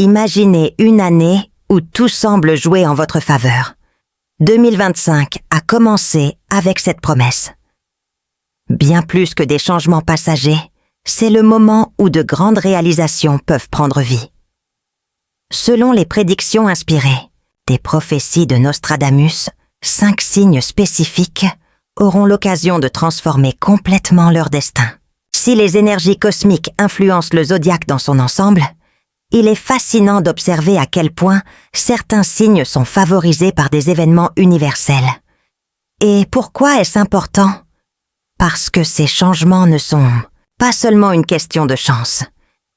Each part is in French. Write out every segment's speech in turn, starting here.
Imaginez une année où tout semble jouer en votre faveur. 2025 a commencé avec cette promesse. Bien plus que des changements passagers, c'est le moment où de grandes réalisations peuvent prendre vie. Selon les prédictions inspirées des prophéties de Nostradamus, 5 signes spécifiques auront l'occasion de transformer complètement leur destin. Si les énergies cosmiques influencent le zodiaque dans son ensemble, il est fascinant d'observer à quel point certains signes sont favorisés par des événements universels. Et pourquoi est-ce important? Parce que ces changements ne sont pas seulement une question de chance.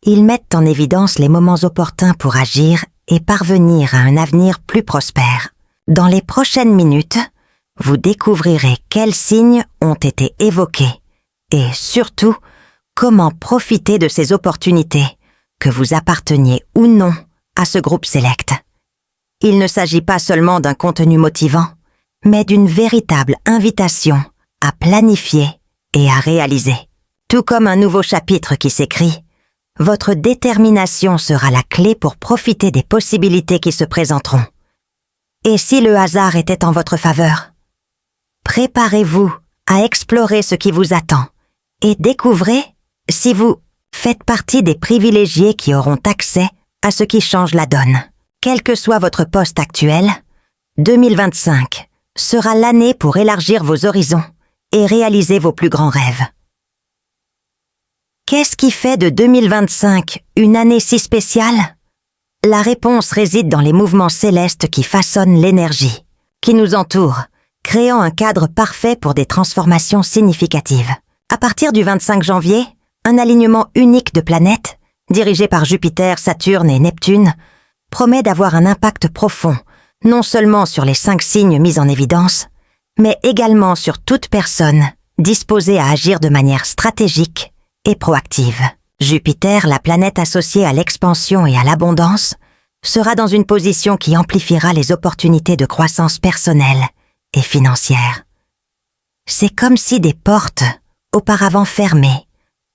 Ils mettent en évidence les moments opportuns pour agir et parvenir à un avenir plus prospère. Dans les prochaines minutes, vous découvrirez quels signes ont été évoqués et surtout comment profiter de ces opportunités, que vous apparteniez ou non à ce groupe sélect. Il ne s'agit pas seulement d'un contenu motivant, mais d'une véritable invitation à planifier et à réaliser. Tout comme un nouveau chapitre qui s'écrit, votre détermination sera la clé pour profiter des possibilités qui se présenteront. Et si le hasard était en votre faveur? Préparez-vous à explorer ce qui vous attend et découvrez si vous faites partie des privilégiés qui auront accès à ce qui change la donne. Quel que soit votre poste actuel, 2025 sera l'année pour élargir vos horizons et réaliser vos plus grands rêves. Qu'est-ce qui fait de 2025 une année si spéciale? La réponse réside dans les mouvements célestes qui façonnent l'énergie, qui nous entoure, créant un cadre parfait pour des transformations significatives. À partir du 25 janvier, un alignement unique de planètes, dirigé par Jupiter, Saturne et Neptune, promet d'avoir un impact profond, non seulement sur les 5 signes mis en évidence, mais également sur toute personne disposée à agir de manière stratégique et proactive. Jupiter, la planète associée à l'expansion et à l'abondance, sera dans une position qui amplifiera les opportunités de croissance personnelle et financière. C'est comme si des portes, auparavant fermées,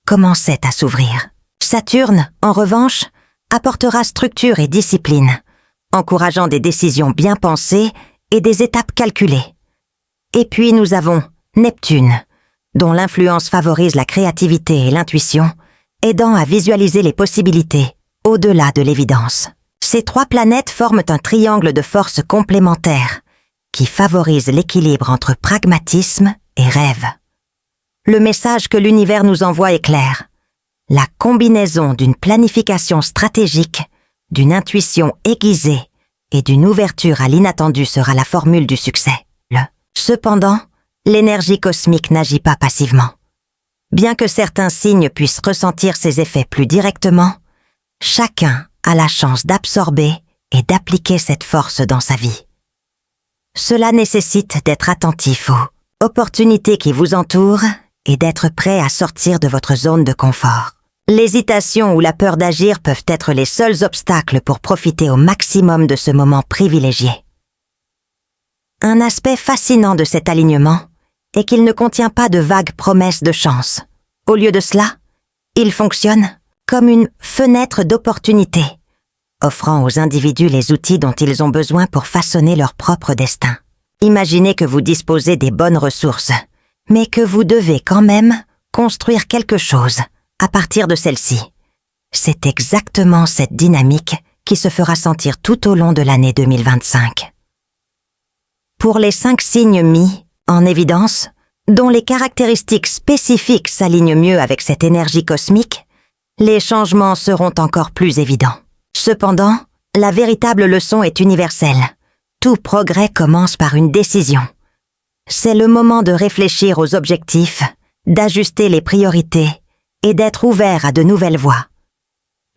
commençaient à s'ouvrir. Saturne, en revanche, apportera structure et discipline, encourageant des décisions bien pensées et des étapes calculées. Et puis nous avons Neptune, dont l'influence favorise la créativité et l'intuition, aidant à visualiser les possibilités au-delà de l'évidence. Ces 3 planètes forment un triangle de forces complémentaires qui favorise l'équilibre entre pragmatisme et rêve. Le message que l'univers nous envoie est clair. La combinaison d'une planification stratégique, d'une intuition aiguisée et d'une ouverture à l'inattendu sera la formule du succès. Cependant, l'énergie cosmique n'agit pas passivement. Bien que certains signes puissent ressentir ses effets plus directement, chacun a la chance d'absorber et d'appliquer cette force dans sa vie. Cela nécessite d'être attentif aux opportunités qui vous entourent et d'être prêt à sortir de votre zone de confort. L'hésitation ou la peur d'agir peuvent être les seuls obstacles pour profiter au maximum de ce moment privilégié. Un aspect fascinant de cet alignement est qu'il ne contient pas de vagues promesses de chance. Au lieu de cela, il fonctionne comme une fenêtre d'opportunité, offrant aux individus les outils dont ils ont besoin pour façonner leur propre destin. Imaginez que vous disposez des bonnes ressources, mais que vous devez quand même construire quelque chose à partir de celle-ci. C'est exactement cette dynamique qui se fera sentir tout au long de l'année 2025. Pour les 5 signes mis en évidence, dont les caractéristiques spécifiques s'alignent mieux avec cette énergie cosmique, les changements seront encore plus évidents. Cependant, la véritable leçon est universelle. Tout progrès commence par une décision. C'est le moment de réfléchir aux objectifs, d'ajuster les priorités et d'être ouvert à de nouvelles voies.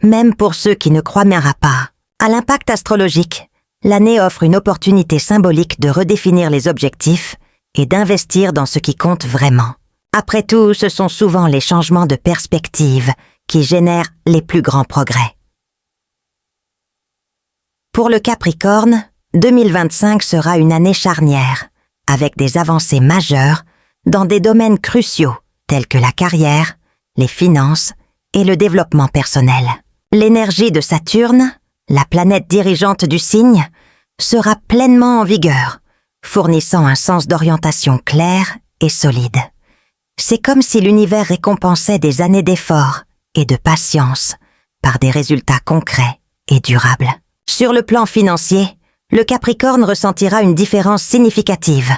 Même pour ceux qui ne croient pas à l'impact astrologique, l'année offre une opportunité symbolique de redéfinir les objectifs et d'investir dans ce qui compte vraiment. Après tout, ce sont souvent les changements de perspective qui génèrent les plus grands progrès. Pour le Capricorne, 2025 sera une année charnière, avec des avancées majeures dans des domaines cruciaux tels que la carrière, les finances et le développement personnel. L'énergie de Saturne, la planète dirigeante du signe, sera pleinement en vigueur, fournissant un sens d'orientation clair et solide. C'est comme si l'univers récompensait des années d'efforts et de patience par des résultats concrets et durables. Sur le plan financier, le Capricorne ressentira une différence significative,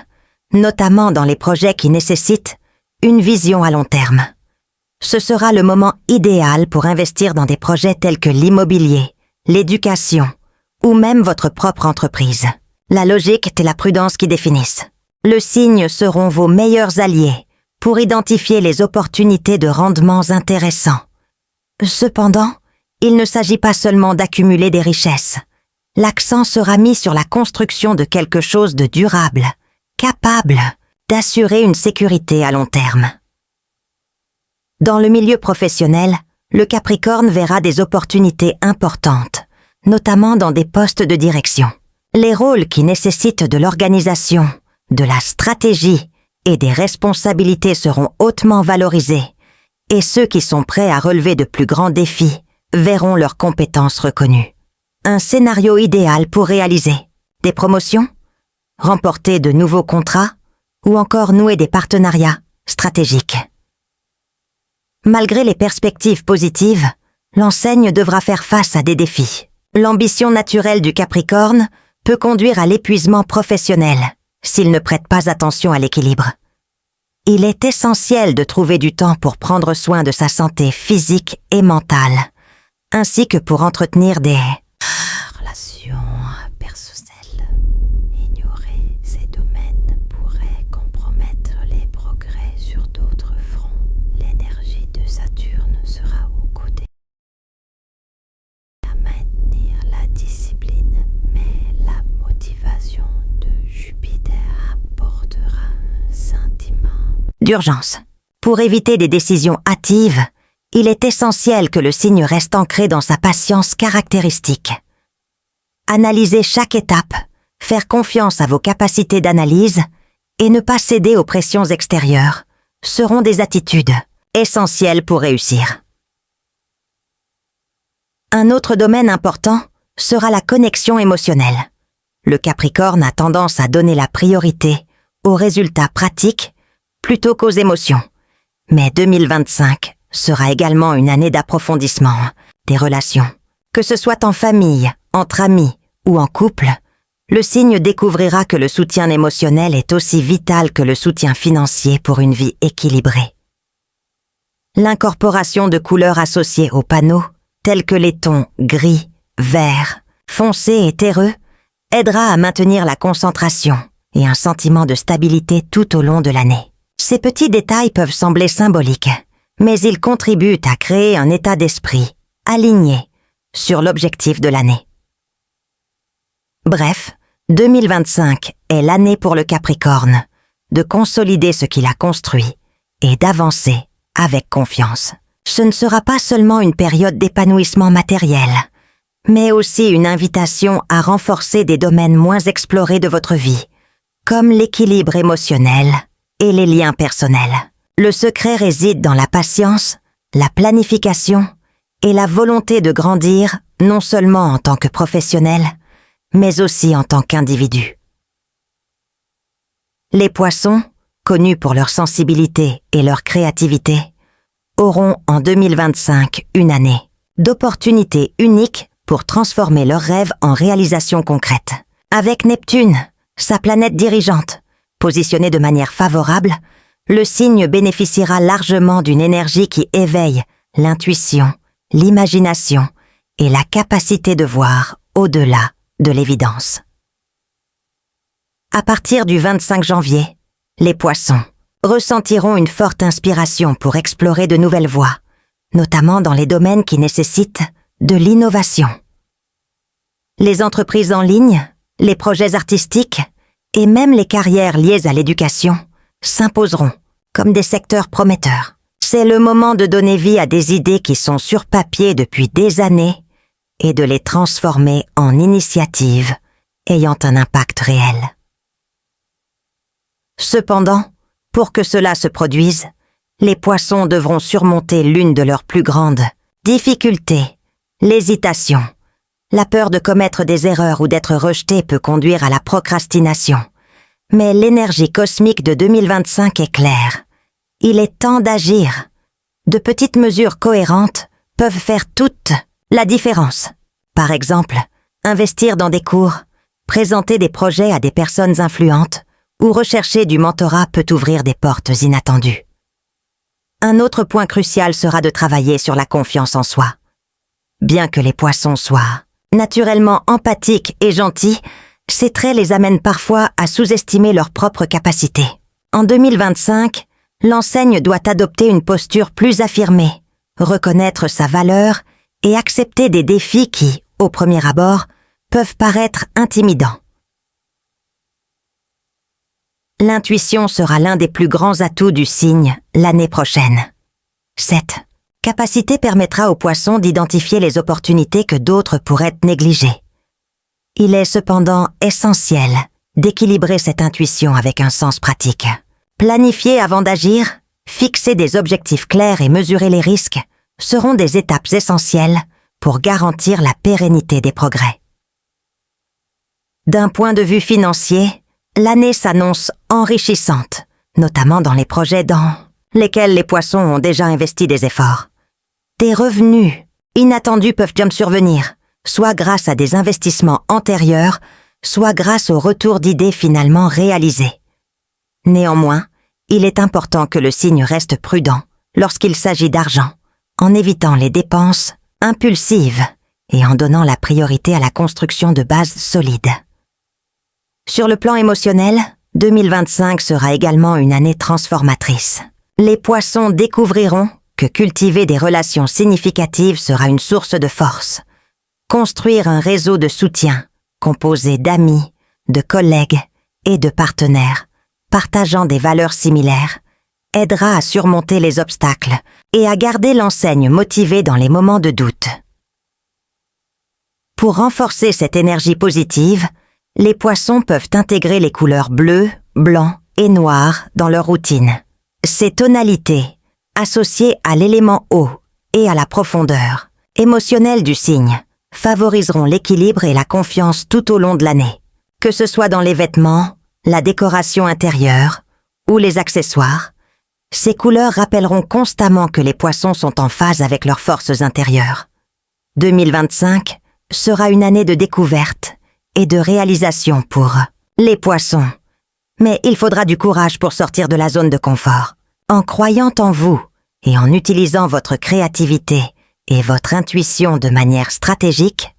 notamment dans les projets qui nécessitent une vision à long terme. Ce sera le moment idéal pour investir dans des projets tels que l'immobilier, l'éducation ou même votre propre entreprise. La logique et la prudence qui définissent. Le signe seront vos meilleurs alliés pour identifier les opportunités de rendements intéressants. Cependant, il ne s'agit pas seulement d'accumuler des richesses. L'accent sera mis sur la construction de quelque chose de durable, capable d'assurer une sécurité à long terme. Dans le milieu professionnel, le Capricorne verra des opportunités importantes, notamment dans des postes de direction. Les rôles qui nécessitent de l'organisation, de la stratégie et des responsabilités seront hautement valorisés, et ceux qui sont prêts à relever de plus grands défis verront leurs compétences reconnues. Un scénario idéal pour réaliser des promotions, remporter de nouveaux contrats ou encore nouer des partenariats stratégiques. Malgré les perspectives positives, l'enseigne devra faire face à des défis. L'ambition naturelle du Capricorne peut conduire à l'épuisement professionnel s'il ne prête pas attention à l'équilibre. Il est essentiel de trouver du temps pour prendre soin de sa santé physique et mentale, ainsi que pour entretenir des relations personnelles. Ignorer ces domaines pourrait compromettre les progrès sur d'autres fronts. L'énergie de Saturne sera aux côtés à maintenir la discipline, mais la motivation de Jupiter apportera un sentiment d'urgence. Pour éviter des décisions hâtives, il est essentiel que le signe reste ancré dans sa patience caractéristique. Analysez chaque étape, faire confiance à vos capacités d'analyse et ne pas céder aux pressions extérieures seront des attitudes essentielles pour réussir. Un autre domaine important sera la connexion émotionnelle. Le Capricorne a tendance à donner la priorité aux résultats pratiques plutôt qu'aux émotions. Mais 2025 sera également une année d'approfondissement des relations. Que ce soit en famille, entre amis ou en couple, le signe découvrira que le soutien émotionnel est aussi vital que le soutien financier pour une vie équilibrée. L'incorporation de couleurs associées aux panneaux, tels que les tons gris, vert, foncé et terreux, aidera à maintenir la concentration et un sentiment de stabilité tout au long de l'année. Ces petits détails peuvent sembler symboliques, mais ils contribuent à créer un état d'esprit aligné sur l'objectif de l'année. Bref, 2025 est l'année pour le Capricorne de consolider ce qu'il a construit et d'avancer avec confiance. Ce ne sera pas seulement une période d'épanouissement matériel, mais aussi une invitation à renforcer des domaines moins explorés de votre vie, comme l'équilibre émotionnel et les liens personnels. Le secret réside dans la patience, la planification et la volonté de grandir non seulement en tant que professionnel, mais aussi en tant qu'individu. Les Poissons, connus pour leur sensibilité et leur créativité, auront en 2025 une année d'opportunités uniques pour transformer leurs rêves en réalisations concrètes. Avec Neptune, sa planète dirigeante, positionnée de manière favorable, le signe bénéficiera largement d'une énergie qui éveille l'intuition, l'imagination et la capacité de voir au-delà de l'évidence. À partir du 25 janvier, les Poissons ressentiront une forte inspiration pour explorer de nouvelles voies, notamment dans les domaines qui nécessitent de l'innovation. Les entreprises en ligne, les projets artistiques et même les carrières liées à l'éducation s'imposeront comme des secteurs prometteurs. C'est le moment de donner vie à des idées qui sont sur papier depuis des années et de les transformer en initiatives ayant un impact réel. Cependant, pour que cela se produise, les Poissons devront surmonter l'une de leurs plus grandes difficultés, l'hésitation, La peur de commettre des erreurs ou d'être rejeté peut conduire à la procrastination. Mais l'énergie cosmique de 2025 est claire. Il est temps d'agir. De petites mesures cohérentes peuvent faire toute la différence. Par exemple, investir dans des cours, présenter des projets à des personnes influentes ou rechercher du mentorat peut ouvrir des portes inattendues. Un autre point crucial sera de travailler sur la confiance en soi. Bien que les poissons soient naturellement empathiques et gentils, ces traits les amènent parfois à sous-estimer leurs propres capacités. En 2025, l'enseigne doit adopter une posture plus affirmée, reconnaître sa valeur et accepter des défis qui, au premier abord, peuvent paraître intimidants. L'intuition sera l'un des plus grands atouts du signe l'année prochaine. Cette capacité permettra aux poissons d'identifier les opportunités que d'autres pourraient négliger. Il est cependant essentiel d'équilibrer cette intuition avec un sens pratique. Planifier avant d'agir, fixer des objectifs clairs et mesurer les risques seront des étapes essentielles pour garantir la pérennité des progrès. D'un point de vue financier, l'année s'annonce enrichissante, notamment dans les projets dans lesquels les poissons ont déjà investi des efforts. Des revenus inattendus peuvent survenir, soit grâce à des investissements antérieurs, soit grâce au retour d'idées finalement réalisées. Néanmoins, il est important que le signe reste prudent lorsqu'il s'agit d'argent, en évitant les dépenses impulsives et en donnant la priorité à la construction de bases solides. Sur le plan émotionnel, 2025 sera également une année transformatrice. Les poissons découvriront que cultiver des relations significatives sera une source de force. Construire un réseau de soutien, composé d'amis, de collègues et de partenaires, partageant des valeurs similaires, aidera à surmonter les obstacles et à garder l'enseigne motivée dans les moments de doute. Pour renforcer cette énergie positive, les poissons peuvent intégrer les couleurs bleu, blanc et noir dans leur routine. Ces tonalités, associées à l'élément eau et à la profondeur émotionnelle du signe, favoriseront l'équilibre et la confiance tout au long de l'année, que ce soit dans les vêtements, la décoration intérieure ou les accessoires. Ces couleurs rappelleront constamment que les poissons sont en phase avec leurs forces intérieures. 2025 sera une année de découverte et de réalisation pour les poissons. Mais il faudra du courage pour sortir de la zone de confort. En croyant en vous et en utilisant votre créativité et votre intuition de manière stratégique,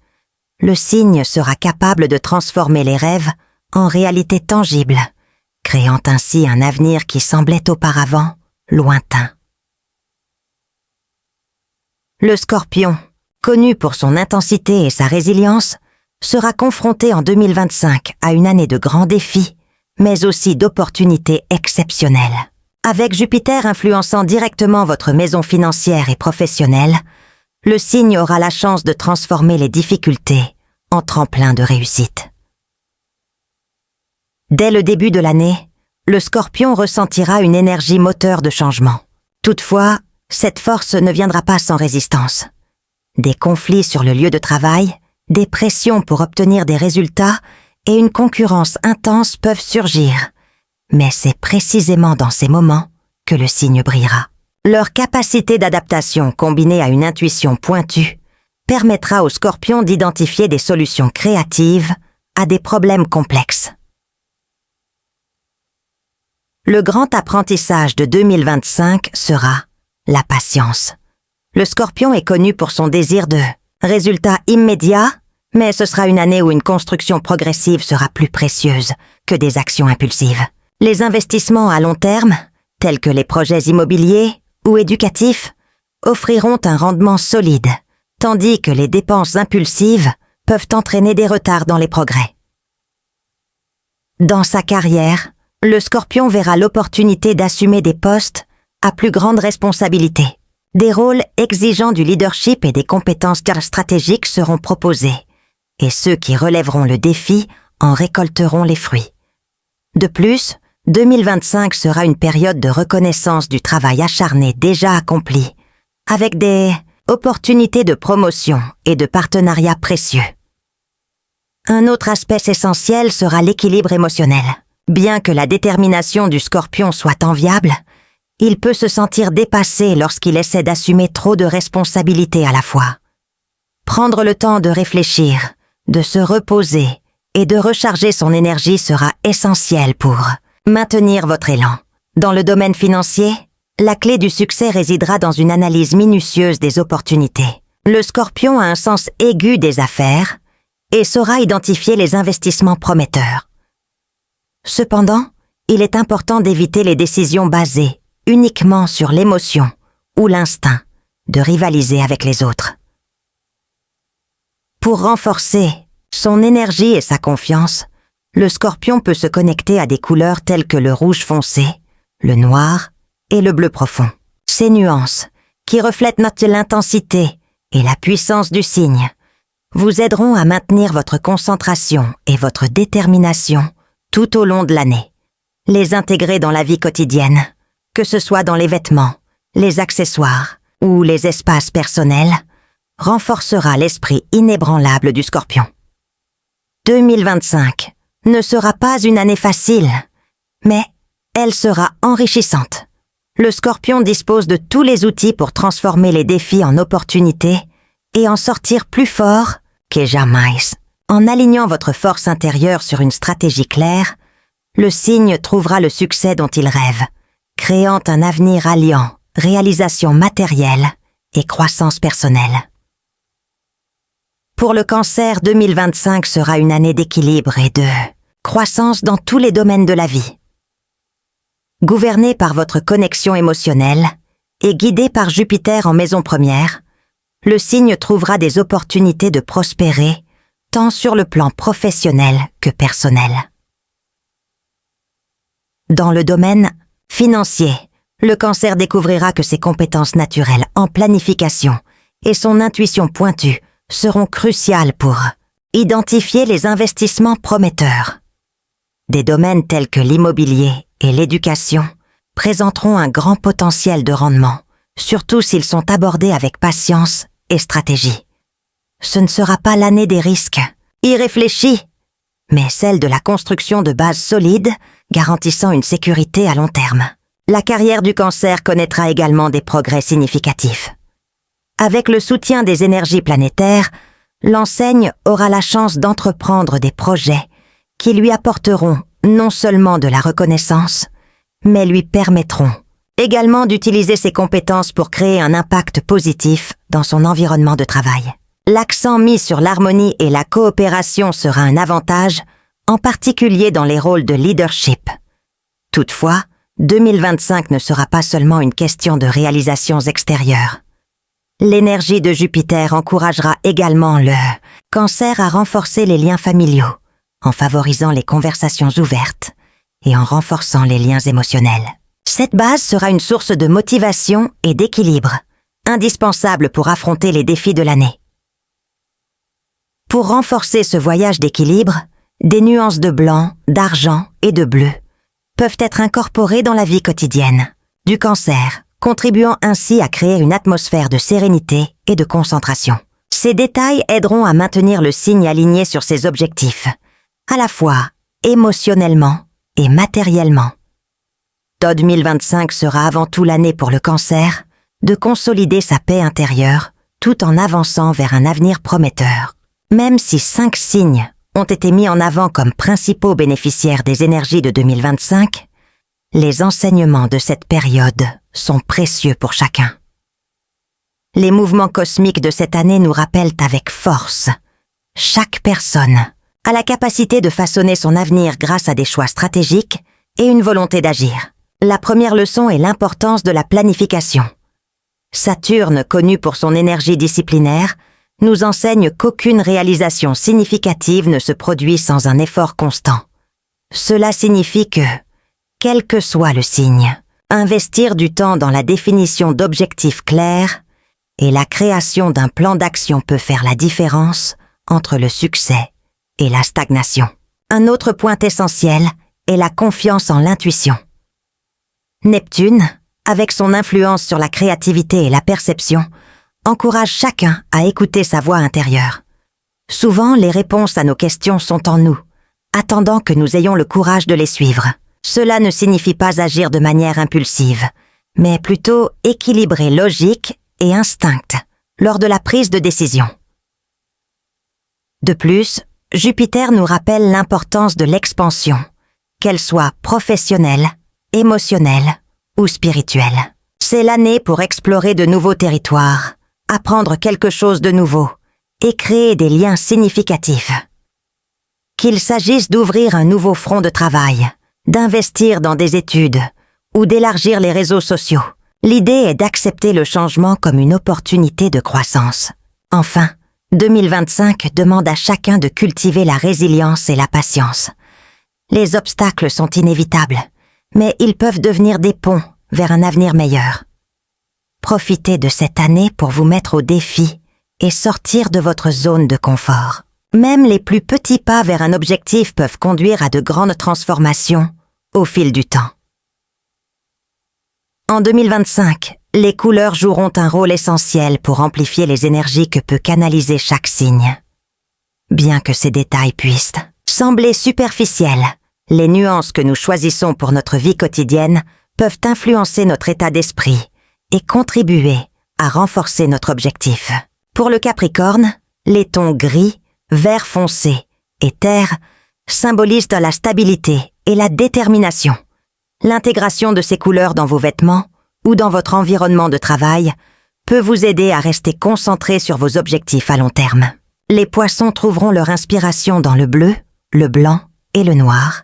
le signe sera capable de transformer les rêves en réalité tangible, créant ainsi un avenir qui semblait auparavant lointain. Le Scorpion, connu pour son intensité et sa résilience, sera confronté en 2025 à une année de grands défis, mais aussi d'opportunités exceptionnelles. Avec Jupiter influençant directement votre maison financière et professionnelle, le signe aura la chance de transformer les difficultés en tremplin de réussite. Dès le début de l'année, le Scorpion ressentira une énergie moteur de changement. Toutefois, cette force ne viendra pas sans résistance. Des conflits sur le lieu de travail, des pressions pour obtenir des résultats et une concurrence intense peuvent surgir. Mais c'est précisément dans ces moments que le signe brillera. Leur capacité d'adaptation combinée à une intuition pointue permettra aux Scorpions d'identifier des solutions créatives à des problèmes complexes. Le grand apprentissage de 2025 sera la patience. Le Scorpion est connu pour son désir de résultats immédiats, mais ce sera une année où une construction progressive sera plus précieuse que des actions impulsives. Les investissements à long terme, tels que les projets immobiliers ou éducatifs, offriront un rendement solide, tandis que les dépenses impulsives peuvent entraîner des retards dans les progrès. Dans sa carrière, le Scorpion verra l'opportunité d'assumer des postes à plus grande responsabilité. Des rôles exigeant du leadership et des compétences stratégiques seront proposés, et ceux qui relèveront le défi en récolteront les fruits. De plus, 2025 sera une période de reconnaissance du travail acharné déjà accompli, avec des opportunités de promotion et de partenariats précieux. Un autre aspect essentiel sera l'équilibre émotionnel. Bien que la détermination du Scorpion soit enviable, il peut se sentir dépassé lorsqu'il essaie d'assumer trop de responsabilités à la fois. Prendre le temps de réfléchir, de se reposer et de recharger son énergie sera essentiel pour maintenir votre élan. Dans le domaine financier, la clé du succès résidera dans une analyse minutieuse des opportunités. Le Scorpion a un sens aigu des affaires et saura identifier les investissements prometteurs. Cependant, il est important d'éviter les décisions basées uniquement sur l'émotion ou l'instinct de rivaliser avec les autres. Pour renforcer son énergie et sa confiance, le Scorpion peut se connecter à des couleurs telles que le rouge foncé, le noir et le bleu profond. Ces nuances, qui reflètent l'intensité et la puissance du signe, vous aideront à maintenir votre concentration et votre détermination tout au long de l'année. Les intégrer dans la vie quotidienne, que ce soit dans les vêtements, les accessoires ou les espaces personnels, renforcera l'esprit inébranlable du Scorpion. 2025 ne sera pas une année facile, mais elle sera enrichissante. Le Scorpion dispose de tous les outils pour transformer les défis en opportunités et en sortir plus fort que jamais. En alignant votre force intérieure sur une stratégie claire, le signe trouvera le succès dont il rêve, créant un avenir alliant réalisation matérielle et croissance personnelle. Pour le Cancer, 2025 sera une année d'équilibre et de croissance dans tous les domaines de la vie. Gouverné par votre connexion émotionnelle et guidé par Jupiter en maison première, le signe trouvera des opportunités de prospérer tant sur le plan professionnel que personnel. Dans le domaine financier, le Cancer découvrira que ses compétences naturelles en planification et son intuition pointue seront cruciales pour identifier les investissements prometteurs. Des domaines tels que l'immobilier et l'éducation présenteront un grand potentiel de rendement, surtout s'ils sont abordés avec patience et stratégie. Ce ne sera pas l'année des risques, irréfléchis, mais celle de la construction de bases solides garantissant une sécurité à long terme. La carrière du Cancer connaîtra également des progrès significatifs. Avec le soutien des énergies planétaires, l'enseigne aura la chance d'entreprendre des projets qui lui apporteront non seulement de la reconnaissance, mais lui permettront également d'utiliser ses compétences pour créer un impact positif dans son environnement de travail. L'accent mis sur l'harmonie et la coopération sera un avantage, en particulier dans les rôles de leadership. Toutefois, 2025 ne sera pas seulement une question de réalisations extérieures. L'énergie de Jupiter encouragera également le Cancer à renforcer les liens familiaux, en favorisant les conversations ouvertes et en renforçant les liens émotionnels. Cette base sera une source de motivation et d'équilibre, indispensable pour affronter les défis de l'année. Pour renforcer ce voyage d'équilibre, des nuances de blanc, d'argent et de bleu peuvent être incorporées dans la vie quotidienne du Cancer, contribuant ainsi à créer une atmosphère de sérénité et de concentration. Ces détails aideront à maintenir le signe aligné sur ses objectifs, à la fois émotionnellement et matériellement. 2025 sera avant tout l'année pour le Cancer de consolider sa paix intérieure tout en avançant vers un avenir prometteur. Même si 5 signes ont été mis en avant comme principaux bénéficiaires des énergies de 2025, les enseignements de cette période sont précieux pour chacun. Les mouvements cosmiques de cette année nous rappellent avec force. Chaque personne a la capacité de façonner son avenir grâce à des choix stratégiques et une volonté d'agir. La première leçon est l'importance de la planification. Saturne, connu pour son énergie disciplinaire, nous enseigne qu'aucune réalisation significative ne se produit sans un effort constant. Cela signifie que, quel que soit le signe, investir du temps dans la définition d'objectifs clairs et la création d'un plan d'action peut faire la différence entre le succès et la stagnation. Un autre point essentiel est la confiance en l'intuition. Neptune, avec son influence sur la créativité et la perception, encourage chacun à écouter sa voix intérieure. Souvent, les réponses à nos questions sont en nous, attendant que nous ayons le courage de les suivre. Cela ne signifie pas agir de manière impulsive, mais plutôt équilibrer logique et instinct lors de la prise de décision. De plus, Jupiter nous rappelle l'importance de l'expansion, qu'elle soit professionnelle, émotionnelle ou spirituelle. C'est l'année pour explorer de nouveaux territoires, apprendre quelque chose de nouveau et créer des liens significatifs. Qu'il s'agisse d'ouvrir un nouveau front de travail, d'investir dans des études ou d'élargir les réseaux sociaux, l'idée est d'accepter le changement comme une opportunité de croissance. Enfin, 2025 demande à chacun de cultiver la résilience et la patience. Les obstacles sont inévitables, mais ils peuvent devenir des ponts vers un avenir meilleur. Profitez de cette année pour vous mettre au défi et sortir de votre zone de confort. Même les plus petits pas vers un objectif peuvent conduire à de grandes transformations au fil du temps. En 2025, les couleurs joueront un rôle essentiel pour amplifier les énergies que peut canaliser chaque signe. Bien que ces détails puissent sembler superficiels, les nuances que nous choisissons pour notre vie quotidienne peuvent influencer notre état d'esprit et contribuer à renforcer notre objectif. Pour le Capricorne, les tons gris, vert foncé et terre symbolisent la stabilité et la détermination. L'intégration de ces couleurs dans vos vêtements ou dans votre environnement de travail peut vous aider à rester concentré sur vos objectifs à long terme. Les Poissons trouveront leur inspiration dans le bleu, le blanc et le noir,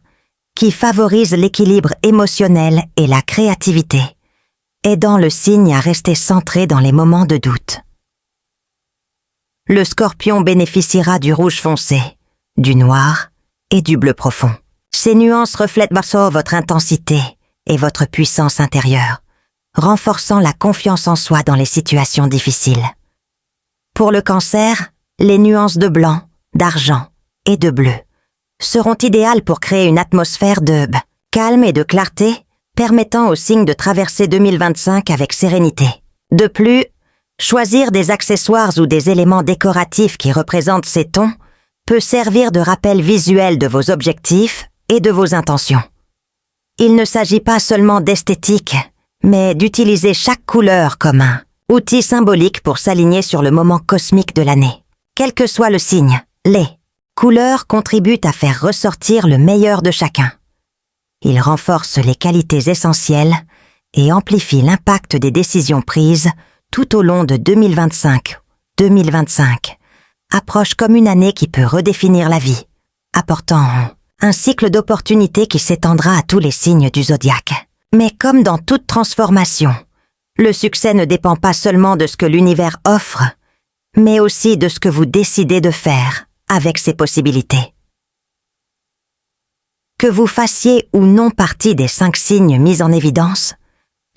qui favorisent l'équilibre émotionnel et la créativité, aidant le signe à rester centré dans les moments de doute. Le Scorpion bénéficiera du rouge foncé, du noir et du bleu profond. Ces nuances reflètent votre intensité et votre puissance intérieure, renforçant la confiance en soi dans les situations difficiles. Pour le Cancer, les nuances de blanc, d'argent et de bleu seront idéales pour créer une atmosphère de calme et de clarté, permettant au signe de traverser 2025 avec sérénité. De plus, choisir des accessoires ou des éléments décoratifs qui représentent ces tons peut servir de rappel visuel de vos objectifs et de vos intentions. Il ne s'agit pas seulement d'esthétique, mais d'utiliser chaque couleur comme un outil symbolique pour s'aligner sur le moment cosmique de l'année. Quel que soit le signe, les couleurs contribuent à faire ressortir le meilleur de chacun. Ils renforcent les qualités essentielles et amplifient l'impact des décisions prises tout au long de 2025. 2025 approche comme une année qui peut redéfinir la vie, apportant un cycle d'opportunités qui s'étendra à tous les signes du zodiaque. Mais comme dans toute transformation, le succès ne dépend pas seulement de ce que l'univers offre, mais aussi de ce que vous décidez de faire avec ces possibilités. Que vous fassiez ou non partie des 5 signes mis en évidence,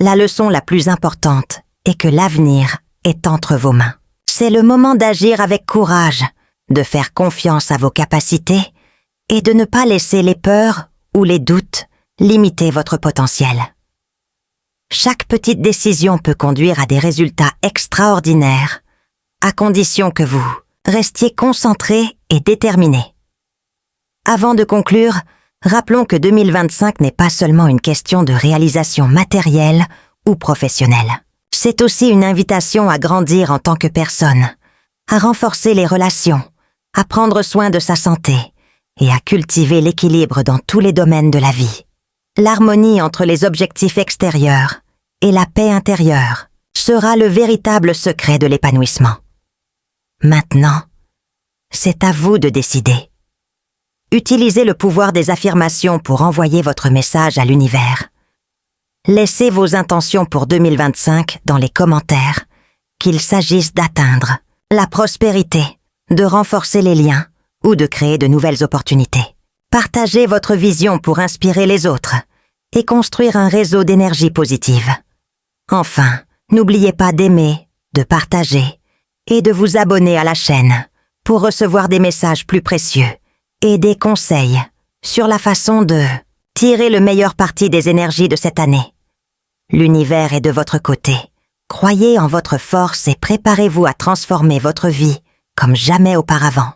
la leçon la plus importante est que l'avenir est entre vos mains. C'est le moment d'agir avec courage, de faire confiance à vos capacités et de ne pas laisser les peurs ou les doutes limiter votre potentiel. Chaque petite décision peut conduire à des résultats extraordinaires, à condition que vous restiez concentré et déterminé. Avant de conclure, rappelons que 2025 n'est pas seulement une question de réalisation matérielle ou professionnelle. C'est aussi une invitation à grandir en tant que personne, à renforcer les relations, à prendre soin de sa santé et à cultiver l'équilibre dans tous les domaines de la vie. L'harmonie entre les objectifs extérieurs et la paix intérieure sera le véritable secret de l'épanouissement. Maintenant, c'est à vous de décider. Utilisez le pouvoir des affirmations pour envoyer votre message à l'univers. Laissez vos intentions pour 2025 dans les commentaires, qu'il s'agisse d'atteindre la prospérité, de renforcer les liens ou de créer de nouvelles opportunités. Partagez votre vision pour inspirer les autres et construire un réseau d'énergie positive. Enfin, n'oubliez pas d'aimer, de partager et de vous abonner à la chaîne pour recevoir des messages plus précieux et des conseils sur la façon de tirer le meilleur parti des énergies de cette année. L'univers est de votre côté. Croyez en votre force et préparez-vous à transformer votre vie comme jamais auparavant.